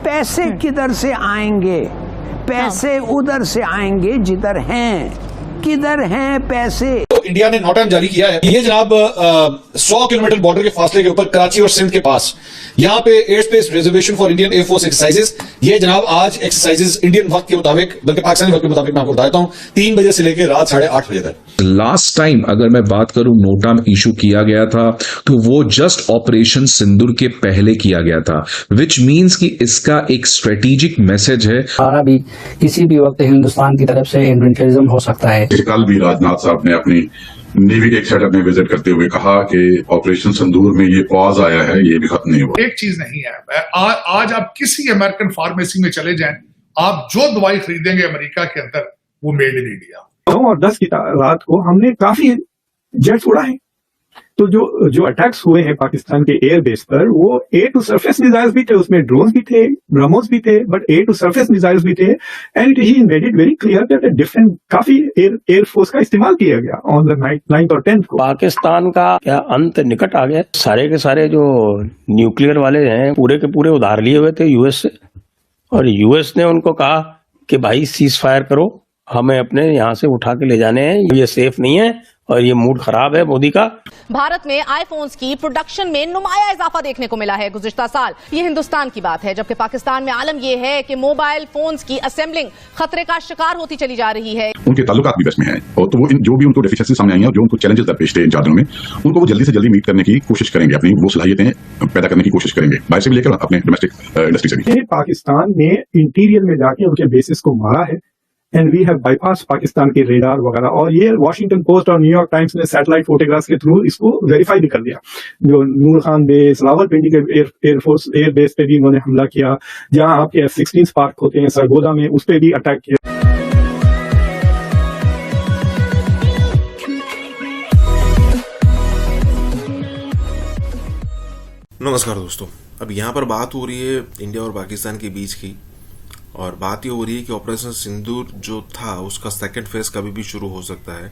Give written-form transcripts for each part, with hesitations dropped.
पैसे किधर से आएंगे? पैसे उधर से आएंगे जिधर हैं। किधर हैं पैसे? तो इंडिया ने नोटाम जारी किया है। ये जनाब 100 किलोमीटर बॉर्डर के फासले के ऊपर कराची और सिंध के पास यहाँ पे air space reservation for Indian air force exercises. ये जनाब आज एक्सरसाइजेस इंडियन वक्त के मुताबिक, बल्कि पाकिस्तानी वक्त के मुताबिक मैं आपको बताता हूँ, 3 बजे से लेकर रात 8:30 बजे तक। लास्ट टाइम अगर मैं बात करूं नोटाम इशू किया गया था तो वो जस्ट ऑपरेशन सिंदूर के पहले किया गया था, विच मीन्स कि इसका एक स्ट्रेटेजिक मैसेज है। हमारा भी किसी भी वक्त हिंदुस्तान की तरफ से इन्वेंटरिज्म हो सकता है। कल भी राजनाथ साहब ने अपनी नेवी के एक सेटअप में विजिट करते हुए कहा कि ऑपरेशन सिंदूर में ये पॉज आया है, ये भी खत्म नहीं हुआ। एक चीज नहीं है, आज आप किसी अमेरिकन फार्मेसी में चले जाएं, आप जो दवाई खरीदेंगे अमेरिका के अंदर वो मेड इन इंडिया। 9 और 10 की रात को हमने काफी जेट्स उड़ा है। तो जो अटैक्स हुए हैं पाकिस्तान के एयर बेस पर, वो एयर टू सरफेस मिसाइल्स भी थे, उसमें ड्रोन्स भी थे, ब्रह्मोस भी थे, but air to surface missiles भी थे। And he made it very clear that different काफी एयर फोर्स का इस्तेमाल किया गया ऑन द 9th और 10th को। पाकिस्तान का क्या अंत निकट आ गया? सारे के सारे जो न्यूक्लियर वाले हैं पूरे के पूरे उधार लिए हुए थे यूएस से, और यूएस ने उनको कहा कि भाई सीज फायर करो, हमें अपने यहाँ से उठा के ले जाने हैं, ये सेफ नहीं है और ये मूड खराब है मोदी का। भारत में आईफोन्स की प्रोडक्शन में नुमाया इजाफा देखने को मिला है गुज़िश्ता साल। ये हिंदुस्तान की बात है, जबकि पाकिस्तान में आलम यह है कि मोबाइल फोन्स की असेंबलिंग खतरे का शिकार होती चली जा रही है। उनके ताल्लुकात भी बस में हैं, और तो वो जो भी उनको डेफिशिएंसी सामने आई है और जो उनको चैलेंजेस दरपेश थे इन 4 दिनों में, उनको वो जल्दी से जल्दी मीट करने की कोशिश करेंगे, अपनी वो सलाहियतें पैदा करने की कोशिश करेंगे, बाहर से भी लेकर अपने डोमेस्टिक इंडस्ट्री से भी। पाकिस्तान ने इंटीरियर में जाके उनके बेसिस को मारा है, and we have bypass Pakistan के रेडार वगैरह। और ये वॉशिंगटन पोस्ट और न्यूयॉर्क टाइम्स ने सैटेलाइट फोटोग्राफ्स के थ्रू इसको वेरीफाई भी कर दिया। जो नूर खान बेस, रावलपिंडी के एयरफोर्स एयर बेस पे भी उन्होंने हमला किया, जहां आपके F-16 पार्क होते हैं सरगोदा में, उस पर भी अटैक किया। नमस्कार दोस्तों, अब यहाँ पर बात हो रही है इंडिया और पाकिस्तान के बीच की, और बात ये हो रही है कि ऑपरेशन सिंदूर जो था उसका सेकंड फेज कभी भी शुरू हो सकता है।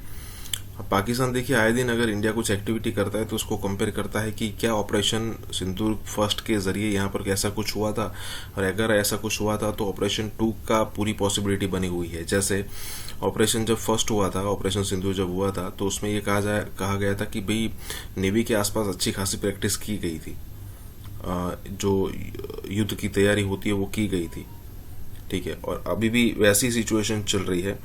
अब पाकिस्तान देखिए आए दिन अगर इंडिया कुछ एक्टिविटी करता है तो उसको कंपेयर करता है कि क्या ऑपरेशन सिंदूर फर्स्ट के जरिए यहाँ पर ऐसा कुछ हुआ था, और अगर ऐसा कुछ हुआ था तो ऑपरेशन 2 का पूरी पॉसिबिलिटी बनी हुई है। जैसे ऑपरेशन जब फर्स्ट हुआ था, ऑपरेशन सिंदूर जब हुआ था, तो उसमें ये कहा गया था कि भाई नेवी के आसपास अच्छी खासी प्रैक्टिस की गई थी, जो युद्ध की तैयारी होती है वो की गई थी, ठीक है। और अभी भी वैसी सिचुएशन चल रही है।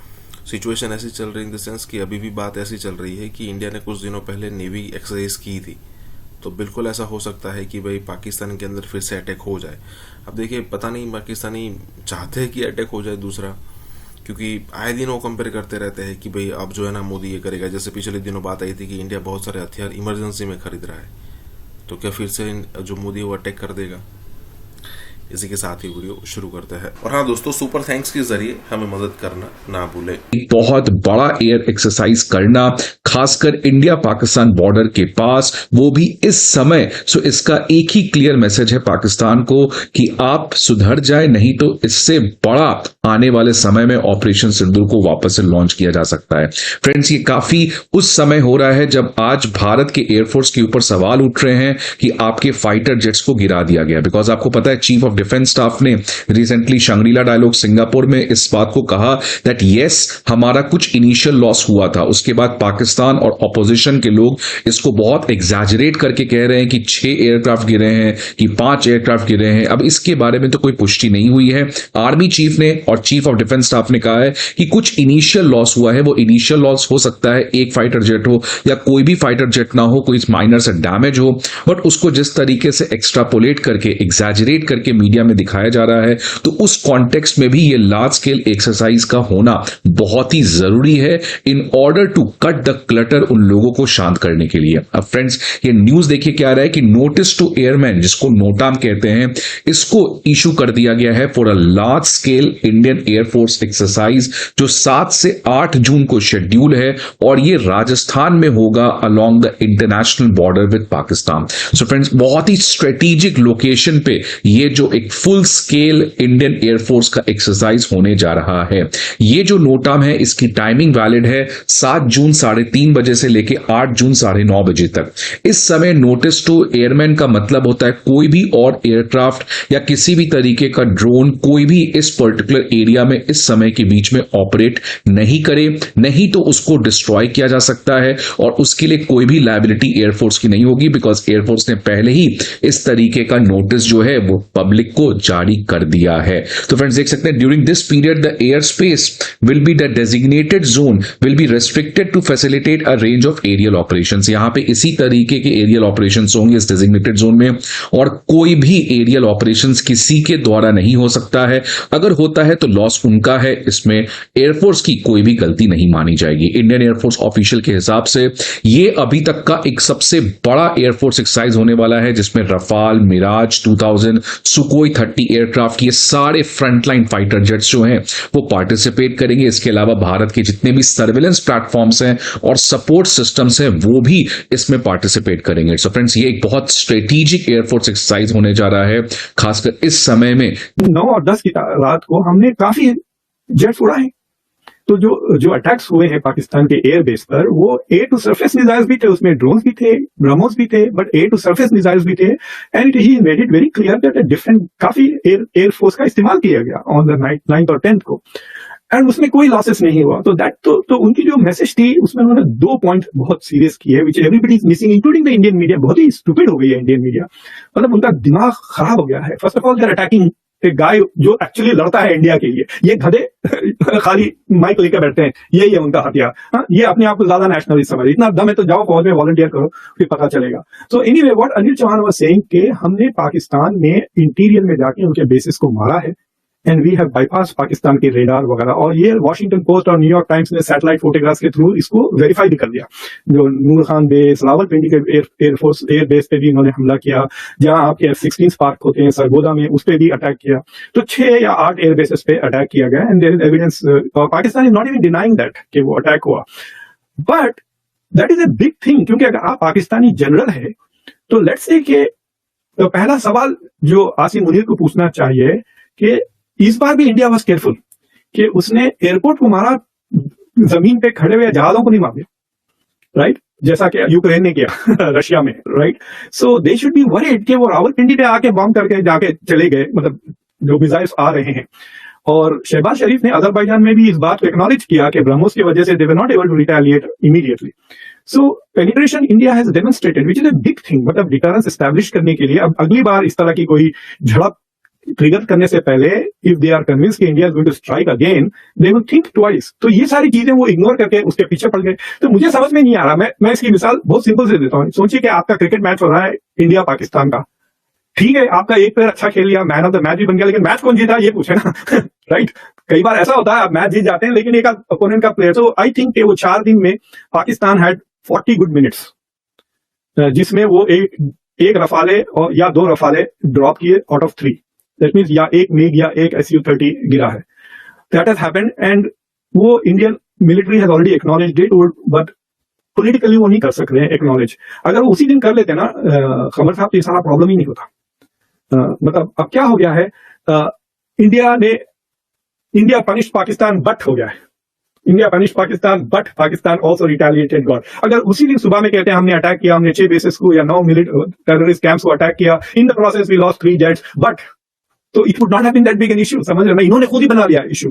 सिचुएशन ऐसी चल रही इन द सेंस कि अभी भी बात ऐसी चल रही है कि इंडिया ने कुछ दिनों पहले नेवी एक्सरसाइज की थी, तो बिल्कुल ऐसा हो सकता है कि भाई पाकिस्तान के अंदर फिर से अटैक हो जाए। अब देखिए पता नहीं पाकिस्तानी चाहते हैं कि अटैक हो जाए दूसरा, क्योंकि आए दिन वो कंपेयर करते रहते हैं कि भाई अब जो है ना मोदी ये करेगा। जैसे पिछले दिनों बात आई थी कि इंडिया बहुत सारे हथियार इमरजेंसी में खरीद रहा है, तो क्या फिर से जो मोदी वो अटैक कर देगा? इसी के साथ ही वीडियो शुरू करते हैं। और हाँ दोस्तों, सुपर थैंक्स के जरिए हमें मदद करना ना भूलें। बहुत बड़ा एयर एक्सरसाइज करना, खासकर इंडिया पाकिस्तान बॉर्डर के पास, वो भी इस समय। सो इसका एक ही क्लियर मैसेज है पाकिस्तान को कि आप सुधर जाए, नहीं तो इससे बड़ा आने वाले समय में ऑपरेशन सिंदूर को वापस से लॉन्च किया जा सकता है। फ्रेंड्स, ये काफी उस समय हो रहा है जब आज भारत के एयरफोर्स के ऊपर सवाल उठ रहे हैं कि आपके फाइटर जेट्स को गिरा दिया गया। बिकॉज आपको पता है चीफ ऑफ डिफेंस स्टाफ ने रिसेंटली शंग्रीला डायलॉग सिंगापुर में इस बात को कहा दैट यस, हमारा कुछ इनिशियल लॉस हुआ था। उसके बाद पाकिस्तान और ऑपोजिशन के लोग इसको बहुत एग्जैजरेट करके कह रहे हैं कि 6 एयरक्राफ्ट गिरे हैं, कि 5 एयरक्राफ्ट गिरे हैं। अब इसके बारे में तो कोई पुष्टि नहीं हुई है। आर्मी चीफ ने और चीफ ऑफ डिफेंस स्टाफ ने कहा है कि कुछ इनिशियल लॉस हुआ है। वो इनिशियल लॉस हो सकता है एक फाइटर जेट हो या कोई भी फाइटर जेट ना हो, कोई माइनर से डैमेज हो, बट उसको जिस तरीके से एक्स्ट्रापोलेट करके एग्जैजरेट करके मीडिया में दिखाया जा रहा है, तो उस कॉन्टेक्स्ट में भी ये लार्ज स्केल एक्सरसाइज का होना बहुत ही जरूरी है in order to cut the clutter, उन लोगों को शांत करने के लिए। अब फ्रेंड्स, ये न्यूज देखिए क्या रहा है कि नोटिस टू एयरमैन, जिसको नोटाम कहते हैं, इसको इशू कर दिया गया है for a large scale Indian air force exercise, जो 7 से 8 जून को शेड्यूल है, और ये राजस्थान में होगा along the international border with Pakistan. So friends, बहुत ही स्ट्रेटेजिक लोकेशन पे ये जो एक फुल स्केल इंडियन एयरफोर्स का एक्सरसाइज होने जा रहा है। ये जो नोटाम है इसकी टाइमिंग वैलिड है 7 जून 3:30 बजे से लेके 8 जून 9:30 बजे तक। इस समय नोटिस टू एयरमैन का मतलब होता है कोई भी और एयरक्राफ्ट या किसी भी तरीके का ड्रोन कोई भी इस पर्टिकुलर एरिया में इस समय के बीच में ऑपरेट नहीं करे, नहीं तो उसको डिस्ट्रॉय किया जा सकता है और उसके लिए कोई भी लायबिलिटी एयरफोर्स की नहीं होगी, बिकॉज एयरफोर्स ने पहले ही इस तरीके का नोटिस जो है वो पब्लिक को जारी कर दिया है। तो फ्रेंड्स देख सकते हैं during this period the air space will be the designated zone will be restricted to facilitate a range of aerial operations. यहां पे इसी तरीके के एरियल ऑपरेशंस होंगे इस डेजिग्नेटेड जोन में और कोई भी एरियल ऑपरेशंस किसी के द्वारा नहीं हो सकता है। अगर होता है तो लॉस उनका है, इसमें एयरफोर्स की कोई भी गलती नहीं मानी जाएगी। इंडियन एयरफोर्स ऑफिशियल के हिसाब से ये अभी तक का एक सबसे बड़ा एयरफोर्स एक्सरसाइज होने वाला है जिसमें रफाल, मिराज 2000, सुकोई 30 एयरक्राफ्ट, ये सारे फ्रंटलाइन फाइटर जेट्स जो हैं वो पार्टिसिपेट करेंगे। इसके अलावा भारत के जितने भी सर्विलेंस प्लेटफॉर्म्स हैं और सपोर्ट सिस्टम्स हैं वो भी इसमें पार्टिसिपेट करेंगे। सो फ्रेंड्स ये एक बहुत स्ट्रेटेजिक एयरफोर्स एक्सरसाइज होने जा रहा है, खासकर इस समय में। 9 और 10 की रात को हमने काफी जेट्स उड़ाए। तो जो अटैक्स हुए हैं पाकिस्तान के एयरबेस पर वो एयर टू सरफेस मिसाइल्स भी थे, उसमें ड्रोन्स भी थे, ब्रह्मोस भी थे, but air to surface missiles भी थे। And he made it very clear that different काफी एयरफोर्स का इस्तेमाल किया गया ऑन द 9th और 10th को, एंड उसमें कोई लॉसेस नहीं हुआ। तो दैट तो उनकी जो मैसेज थी उसमें उन्होंने 2 पॉइंट बहुत सीरियस किए which everybody is missing including the Indian media. बहुत ही स्टूपिड हो गई है इंडियन मीडिया, मतलब उनका दिमाग खराब हो गया है। First of all they are attacking एक गाय जो एक्चुअली लड़ता है इंडिया के लिए। ये गधे खाली माइक लेकर बैठते हैं, यही है उनका हथियार। हाँ, ये अपने आप को ज्यादा नेशनलिस्ट समझ, इतना दम है तो जाओ फौज में वॉलंटियर करो, फिर पता चलेगा। So anyway what Anil Chauhan was saying कि हमने पाकिस्तान में इंटीरियर में जाके उनके बेसिस को मारा है and we have bypass Pakistan के रेडार वगैरह। और ये वॉशिंगटन पोस्ट और न्यूयॉर्क टाइम्स ने सैटेलाइट फोटोग्राफ्स के थ्रू इसको वेरीफाई भी कर दिया। जो नूर खान बेस, रावलपिंडी के एयरफोर्स एयर बेस पे भी इन्होंने हमला किया, जहां आपके F-16 पार्क होते हैं सरगोदा में, उस पर भी अटैक किया। तो 6 या 8 एयर बेसिस पे अटैक किया गया and there is evidence. Pakistan is not even denying that कि वो अटैक हुआ, but that is a big thing, क्योंकि अगर आप पाकिस्तानी जनरल है तो लेट्स से कि तो पहला सवाल जो आसिम मुनीर को पूछना चाहिए कि इस बार भी इंडिया वाज केयरफुल कि उसने एयरपोर्ट को मारा, जमीन पे खड़े हुए जहाजों को नहीं मार दिया, राइट, जैसा कि यूक्रेन ने किया रशिया में, right. So they should be worried कि वो रावलपिंडी पे आके बॉम्ब करके जाके चले गए, मतलब जो मिसाइल्स आ रहे हैं। और शहबाज शरीफ ने अजरबैजान में भी इस बात को एक्नॉलेज किया कि ब्रह्मोस की वजह से they were not able to retaliate immediately. So penetration India has demonstrated which is a big thing, मतलब डिटरेंस एस्टैब्लिश करने के लिए। अब अगली बार इस तरह की कोई झड़प ट्रिगर करने से पहले इफ दे आर कन्विंस कि India is going to strike again, they will think twice. तो ये सारी चीजें वो इग्नोर करके उसके पीछे पड़ गए। तो मुझे समझ में नहीं आ रहा, मैं इसकी मिसाल बहुत सिंपल से देता हूँ। सोचिए कि आपका क्रिकेट मैच हो रहा है इंडिया पाकिस्तान का, ठीक है, आपका एक प्लेयर अच्छा खेल लिया, मैन ऑफ द मैच भी बन गया, लेकिन मैच कौन जीता ये पूछे ना राइट। कई बार ऐसा होता है आप मैच जीत जाते हैं लेकिन एक अपोनेंट का प्लेयर। तो आई थिंक वो 4 दिन में पाकिस्तान हैड 40 गुड मिनट्स, जिसमें वो एक रफाले और या 2 रफाले ड्रॉप किए आउट ऑफ 3। दैट मीन्स या एक मिग या एक Su-30 गिरा है। दैट हैज हैपेंड एंड वो Indian military has already acknowledged it, but politically वो नहीं कर सक रहे हैं एक्नॉलेज। अगर वो उसी दिन कर लेते ना खबर साहब, तो ये सारा प्रॉब्लम ही नहीं होता। मतलब अब क्या हो गया है, इंडिया पनिश्ड पाकिस्तान बट हो गया है। India punished Pakistan but Pakistan also retaliated God. अगर उसी दिन सुबह में कहते हैं हमने अटैक किया, हमने 6 बेसिस को या 9 टेररिस्ट कैंप्स को अटैक किया, in the process we lost 3 jets, but तो it would not have been that big an issue. समझ रहे हैं, इन्होंने खुद ही बना लिया इशू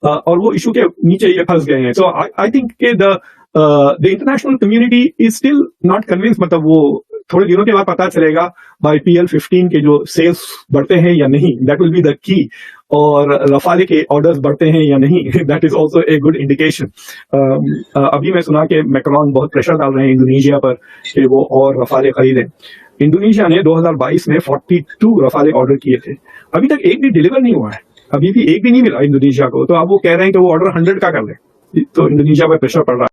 और वो इशू के नीचे ये फंस गए हैं। सो आई थिंक के the international community is still not convince. मतलब वो थोड़े दिनों के बाद पता चलेगा बाय PL-15 के जो सेल्स बढ़ते हैं या नहीं, that will be the key. और रफाले के ऑर्डर्स बढ़ते हैं या नहीं, that is also a good indication. अभी मैं सुना कि मैक्रोन बहुत प्रेशर डाल रहे हैं इंडोनेशिया पर कि वो और रफाले खरीदें। इंडोनेशिया ने 2022 में 42 रफाले ऑर्डर किए थे, अभी तक एक भी डिलीवर नहीं हुआ है, अभी भी एक भी नहीं मिला इंडोनेशिया को। तो अब वो कह रहे हैं कि वो ऑर्डर 100 का कर लें, तो इंडोनेशिया पर प्रेशर पड़ रहा है।